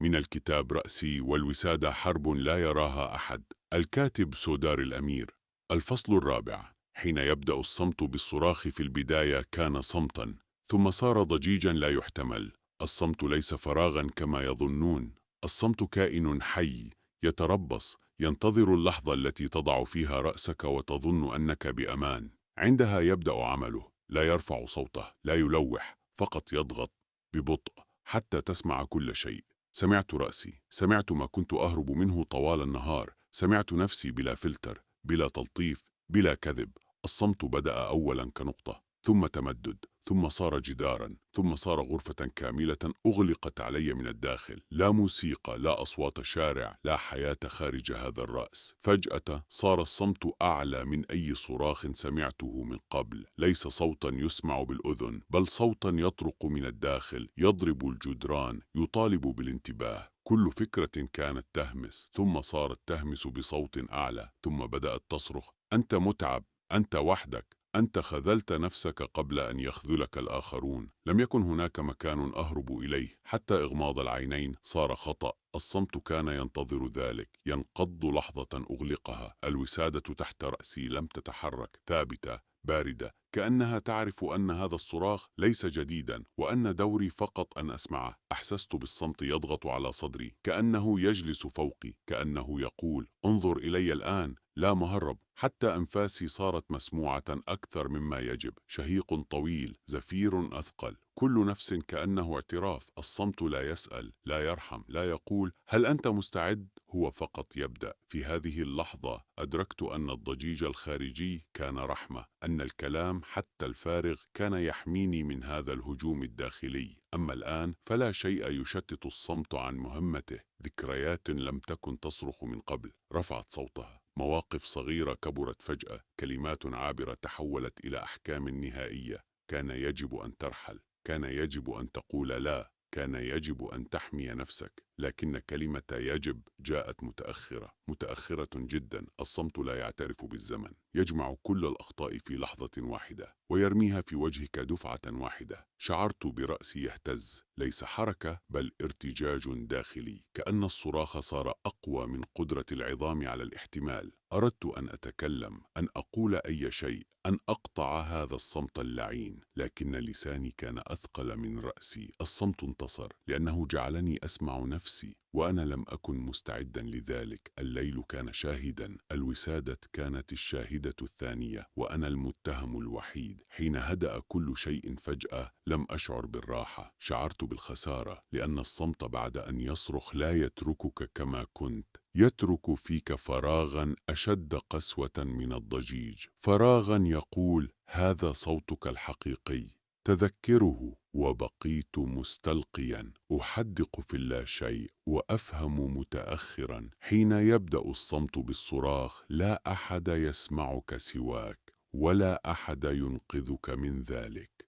من الكتاب رأسي والوسادة حرب لا يراها أحد. الكاتب سودار الأمير. الفصل الرابع. حين يبدأ الصمت بالصراخ في البداية كان صمتا، ثم صار ضجيجا لا يحتمل. الصمت ليس فراغا كما يظنون. الصمت كائن حي، يتربص، ينتظر اللحظة التي تضع فيها رأسك وتظن أنك بأمان. عندها يبدأ عمله، لا يرفع صوته، لا يلوح، فقط يضغط ببطء حتى تسمع كل شيء. سمعت رأسي، سمعت ما كنت أهرب منه طوال النهار، سمعت نفسي بلا فلتر، بلا تلطيف، بلا كذب. الصمت بدأ أولا كنقطة، ثم تمدد، ثم صار جدارا، ثم صار غرفة كاملة أغلقت علي من الداخل. لا موسيقى، لا أصوات شارع، لا حياة خارج هذا الرأس. فجأة صار الصمت أعلى من أي صراخ سمعته من قبل. ليس صوتا يسمع بالأذن، بل صوتا يطرق من الداخل، يضرب الجدران، يطالب بالانتباه. كل فكرة كانت تهمس، ثم صارت تهمس بصوت أعلى، ثم بدأت تصرخ: أنت متعب، أنت وحدك، أنت خذلت نفسك قبل أن يخذلك الآخرون. لم يكن هناك مكان أهرب إليه، حتى إغماض العينين صار خطأ. الصمت كان ينتظر ذلك، ينقض لحظة أغلقها. الوسادة تحت رأسي لم تتحرك، ثابتة، باردة، كأنها تعرف أن هذا الصراخ ليس جديدا، وأن دوري فقط أن أسمعه. أحسست بالصمت يضغط على صدري، كأنه يجلس فوقي، كأنه يقول: انظر إلي الآن، لا مهرب. حتى أنفاسي صارت مسموعة أكثر مما يجب، شهيق طويل، زفير أثقل، كل نفس كأنه اعتراف. الصمت لا يسأل، لا يرحم، لا يقول: هل أنت مستعد؟ هو فقط يبدأ. في هذه اللحظة أدركت أن الضجيج الخارجي كان رحمة، أن الكلام حتى الفارغ كان يحميني من هذا الهجوم الداخلي. أما الآن فلا شيء يشتت الصمت عن مهمته. ذكريات لم تكن تصرخ من قبل رفعت صوتها، مواقف صغيرة كبرت فجأة، كلمات عابرة تحولت إلى أحكام نهائية. كان يجب أن ترحل، كان يجب أن تقول لا، كان يجب أن تحمي نفسك. لكن كلمة يجب جاءت متأخرة، متأخرة جدا. الصمت لا يعترف بالزمن، يجمع كل الأخطاء في لحظة واحدة ويرميها في وجهك دفعة واحدة. شعرت برأسي يهتز، ليس حركة بل ارتجاج داخلي، كأن الصراخ صار أقوى من قدرة العظام على الاحتمال. أردت أن أتكلم، أن أقول أي شيء، أن أقطع هذا الصمت اللعين، لكن لساني كان أثقل من رأسي. الصمت انتصر لأنه جعلني أسمع نفسي، وأنا لم أكن مستعدا لذلك. الليل كان شاهدا، الوسادة كانت الشاهدة الثانية، وأنا المتهم الوحيد. حين هدأ كل شيء فجأة لم أشعر بالراحة، شعرت بالخسارة، لأن الصمت بعد أن يصرخ لا يتركك كما كنت، يترك فيك فراغا أشد قسوة من الضجيج، فراغا يقول: هذا صوتك الحقيقي. تذكره. وبقيت مستلقيا، أحدق في اللاشيء وأفهم متأخرا. حين يبدأ الصمت بالصراخ لا أحد يسمعك سواك، ولا أحد ينقذك من ذلك.